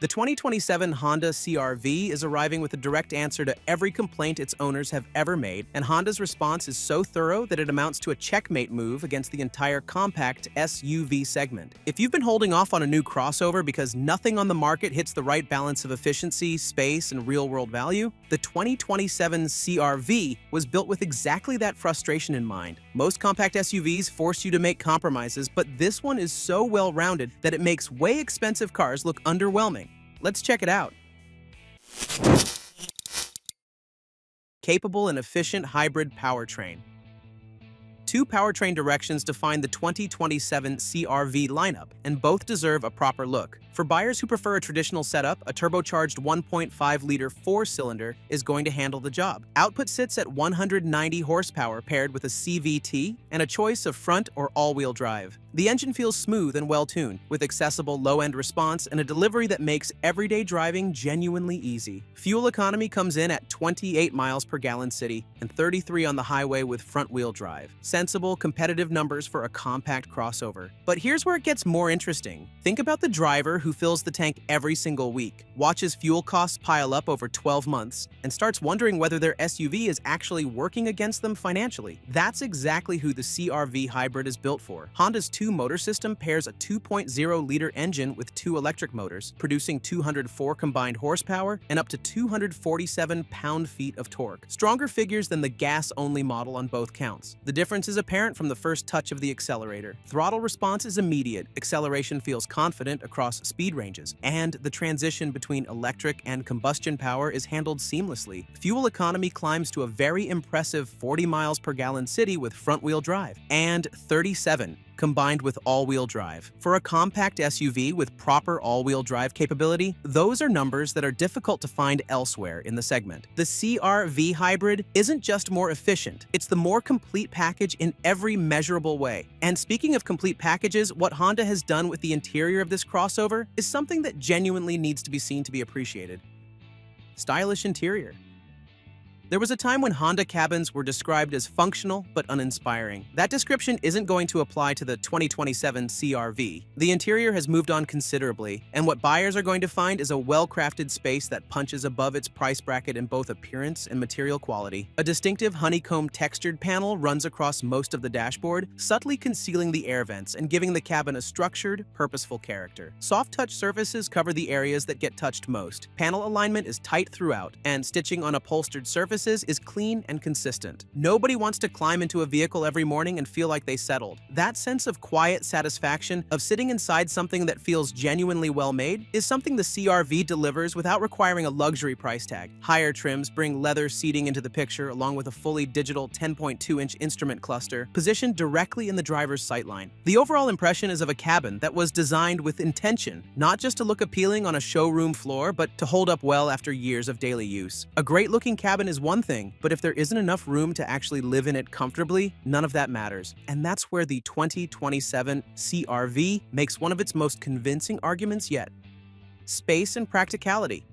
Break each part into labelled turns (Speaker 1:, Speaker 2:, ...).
Speaker 1: The 2027 Honda CRV is arriving with a direct answer to every complaint its owners have ever made, and Honda's response is so thorough that it amounts to a checkmate move against the entire compact SUV segment. If you've been holding off on a new crossover because nothing on the market hits the right balance of efficiency, space, and real-world value, the 2027 CRV was built with exactly that frustration in mind. Most compact SUVs force you to make compromises, but this one is so well-rounded that it makes way expensive cars look underwhelming. Let's check it out. Capable and efficient hybrid powertrain. Two powertrain directions define the 2027 CRV lineup, and both deserve a proper look. For buyers who prefer a traditional setup, a turbocharged 1.5-liter four-cylinder is going to handle the job. Output sits at 190 horsepower paired with a CVT and a choice of front or all-wheel drive. The engine feels smooth and well-tuned, with accessible low-end response and a delivery that makes everyday driving genuinely easy. Fuel economy comes in at 28 miles per gallon city and 33 on the highway with front-wheel drive. Sensible, competitive numbers for a compact crossover. But here's where it gets more interesting. Think about the driver who fills the tank every single week, watches fuel costs pile up over 12 months, and starts wondering whether their SUV is actually working against them financially. That's exactly who the CRV Hybrid is built for. Honda's two-motor system pairs a 2.0-liter engine with two electric motors, producing 204 combined horsepower and up to 247 pound-feet of torque. Stronger figures than the gas-only model on both counts. The difference is apparent from the first touch of the accelerator. Throttle response is immediate, acceleration feels confident across speed ranges, and the transition between electric and combustion power is handled seamlessly. Fuel economy climbs to a very impressive 40 miles per gallon city with front-wheel drive, and 37 combined with all-wheel drive. For a compact SUV with proper all-wheel drive capability, those are numbers that are difficult to find elsewhere in the segment. The CRV Hybrid isn't just more efficient, it's the more complete package in every measurable way. And speaking of complete packages, what Honda has done with the interior of this crossover is something that genuinely needs to be seen to be appreciated. Stylish interior. There was a time when Honda cabins were described as functional but uninspiring. That description isn't going to apply to the 2027 CRV. The interior has moved on considerably, and what buyers are going to find is a well-crafted space that punches above its price bracket in both appearance and material quality. A distinctive honeycomb textured panel runs across most of the dashboard, subtly concealing the air vents and giving the cabin a structured, purposeful character. Soft-touch surfaces cover the areas that get touched most. Panel alignment is tight throughout, and stitching on upholstered surfaces is clean and consistent. Nobody wants to climb into a vehicle every morning and feel like they settled. That sense of quiet satisfaction of sitting inside something that feels genuinely well-made is something the CRV delivers without requiring a luxury price tag. Higher trims bring leather seating into the picture along with a fully digital 10.2-inch instrument cluster positioned directly in the driver's sightline. The overall impression is of a cabin that was designed with intention, not just to look appealing on a showroom floor, but to hold up well after years of daily use. A great-looking cabin is one thing, but if there isn't enough room to actually live in it comfortably, none of that matters. And that's where the 2027 CRV makes one of its most convincing arguments yet. Space and practicality.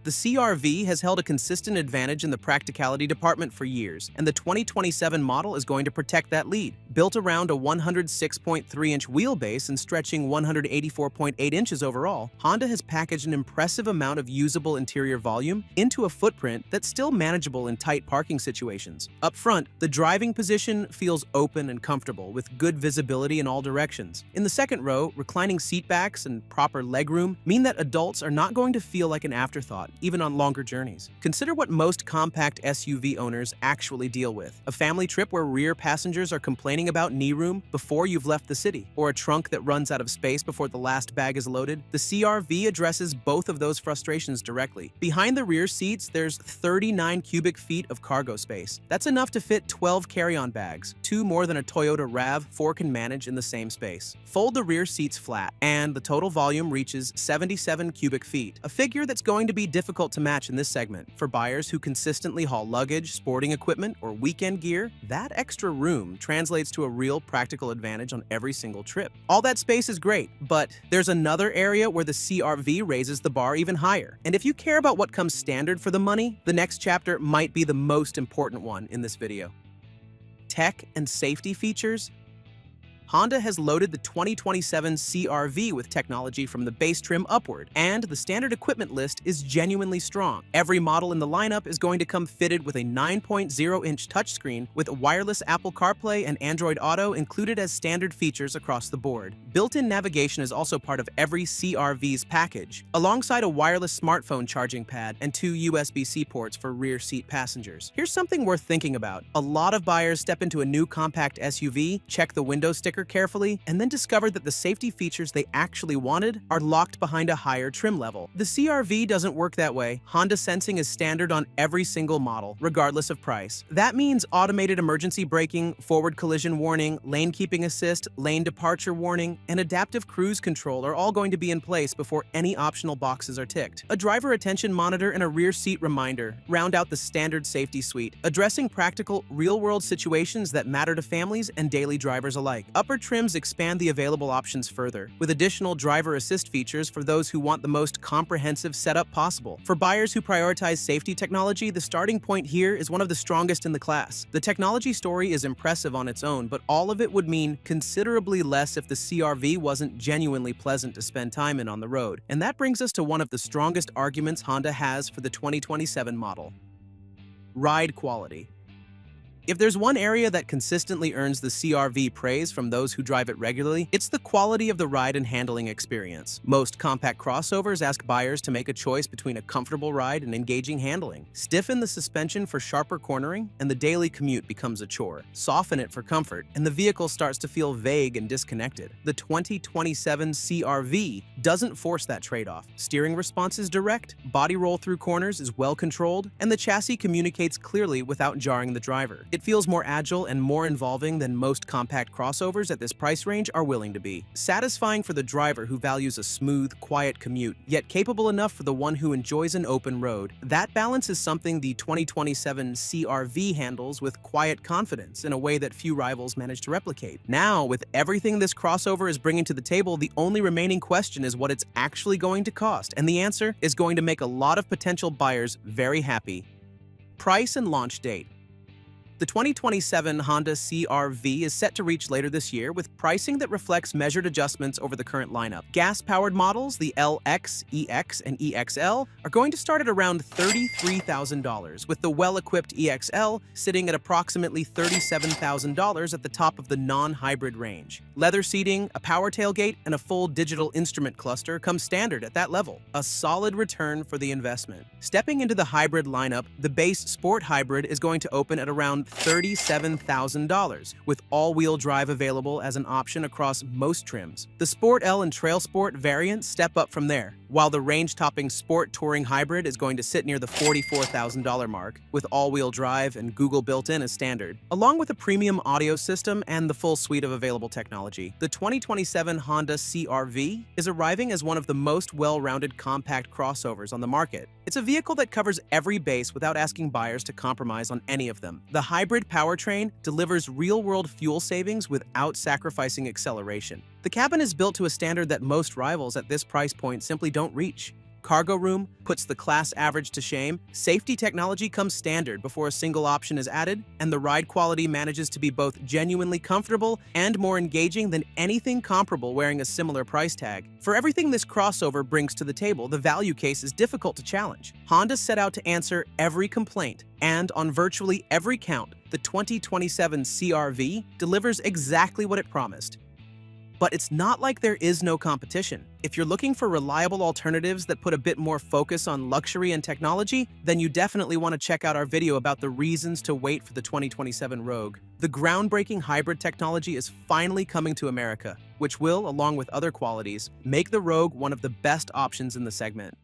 Speaker 1: The CRV has held a consistent advantage in the practicality department for years, and the 2027 model is going to protect that lead. Built around a 106.3-inch wheelbase and stretching 184.8 inches overall, Honda has packaged an impressive amount of usable interior volume into a footprint that's still manageable in tight parking situations. Up front, the driving position feels open and comfortable, with good visibility in all directions. In the second row, reclining seatbacks and proper legroom mean that adults are not going to feel like an afterthought, even on longer journeys. Consider what most compact SUV owners actually deal with. A family trip where rear passengers are complaining about knee room before you've left the city, or a trunk that runs out of space before the last bag is loaded. The CRV addresses both of those frustrations directly. Behind the rear seats, there's 39 cubic feet of cargo space. That's enough to fit 12 carry-on bags, two more than a Toyota RAV4 can manage in the same space. Fold the rear seats flat, and the total volume reaches 77 cubic feet, a figure that's going to be difficult to match in this segment. For buyers who consistently haul luggage, sporting equipment, or weekend gear, that extra room translates to a real practical advantage on every single trip. All that space is great, but there's another area where the CRV raises the bar even higher. And if you care about what comes standard for the money, the next chapter might be the most important one in this video. Tech and safety features. Honda has loaded the 2027 CRV with technology from the base trim upward, and the standard equipment list is genuinely strong. Every model in the lineup is going to come fitted with a 9.0-inch touchscreen with wireless Apple CarPlay and Android Auto included as standard features across the board. Built-in navigation is also part of every CRV's package, alongside a wireless smartphone charging pad and 2 USB-C ports for rear seat passengers. Here's something worth thinking about. A lot of buyers step into a new compact SUV, check the window sticker carefully, and then discover that the safety features they actually wanted are locked behind a higher trim level. The CRV doesn't work that way. Honda sensing is standard on every single model, regardless of price. That means automated emergency braking, forward collision warning, lane keeping assist, lane departure warning, and adaptive cruise control are all going to be in place before any optional boxes are ticked. A driver attention monitor and a rear seat reminder round out the standard safety suite, addressing practical, real-world situations that matter to families and daily drivers alike. Upper trims expand the available options further, with additional driver assist features for those who want the most comprehensive setup possible. For buyers who prioritize safety technology, the starting point here is one of the strongest in the class. The technology story is impressive on its own, but all of it would mean considerably less if the CRV wasn't genuinely pleasant to spend time in on the road. And that brings us to one of the strongest arguments Honda has for the 2027 model: ride quality. If there's one area that consistently earns the CRV praise from those who drive it regularly, it's the quality of the ride and handling experience. Most compact crossovers ask buyers to make a choice between a comfortable ride and engaging handling. Stiffen the suspension for sharper cornering, and the daily commute becomes a chore. Soften it for comfort, and the vehicle starts to feel vague and disconnected. The 2027 CRV doesn't force that trade-off. Steering response is direct, body roll through corners is well controlled, and the chassis communicates clearly without jarring the driver. It feels more agile and more involving than most compact crossovers at this price range are willing to be. Satisfying for the driver who values a smooth, quiet commute, yet capable enough for the one who enjoys an open road. That balance is something the 2027 CRV handles with quiet confidence in a way that few rivals manage to replicate. Now, with everything this crossover is bringing to the table, the only remaining question is what it's actually going to cost, and the answer is going to make a lot of potential buyers very happy. Price and launch date. The 2027 Honda CRV is set to reach later this year with pricing that reflects measured adjustments over the current lineup. Gas-powered models, the LX, EX, and EXL, are going to start at around $33,000, with the well-equipped EXL sitting at approximately $37,000 at the top of the non-hybrid range. Leather seating, a power tailgate, and a full digital instrument cluster come standard at that level. A solid return for the investment. Stepping into the hybrid lineup, the base Sport Hybrid is going to open at around $37,000, with all-wheel drive available as an option across most trims. The Sport L and Trail Sport variants step up from there, while the range-topping Sport Touring Hybrid is going to sit near the $44,000 mark, with all-wheel drive and Google built-in as standard. Along with a premium audio system and the full suite of available technology, the 2027 Honda CRV is arriving as one of the most well-rounded compact crossovers on the market. It's a vehicle that covers every base without asking buyers to compromise on any of them. The hybrid powertrain delivers real-world fuel savings without sacrificing acceleration. The cabin is built to a standard that most rivals at this price point simply don't reach. Cargo room puts the class average to shame, safety technology comes standard before a single option is added, and the ride quality manages to be both genuinely comfortable and more engaging than anything comparable wearing a similar price tag. For everything this crossover brings to the table, the value case is difficult to challenge. Honda set out to answer every complaint, and on virtually every count, the 2027 CRV delivers exactly what it promised. But it's not like there is no competition. If you're looking for reliable alternatives that put a bit more focus on luxury and technology, then you definitely want to check out our video about the reasons to wait for the 2027 Rogue. The groundbreaking hybrid technology is finally coming to America, which will, along with other qualities, make the Rogue one of the best options in the segment.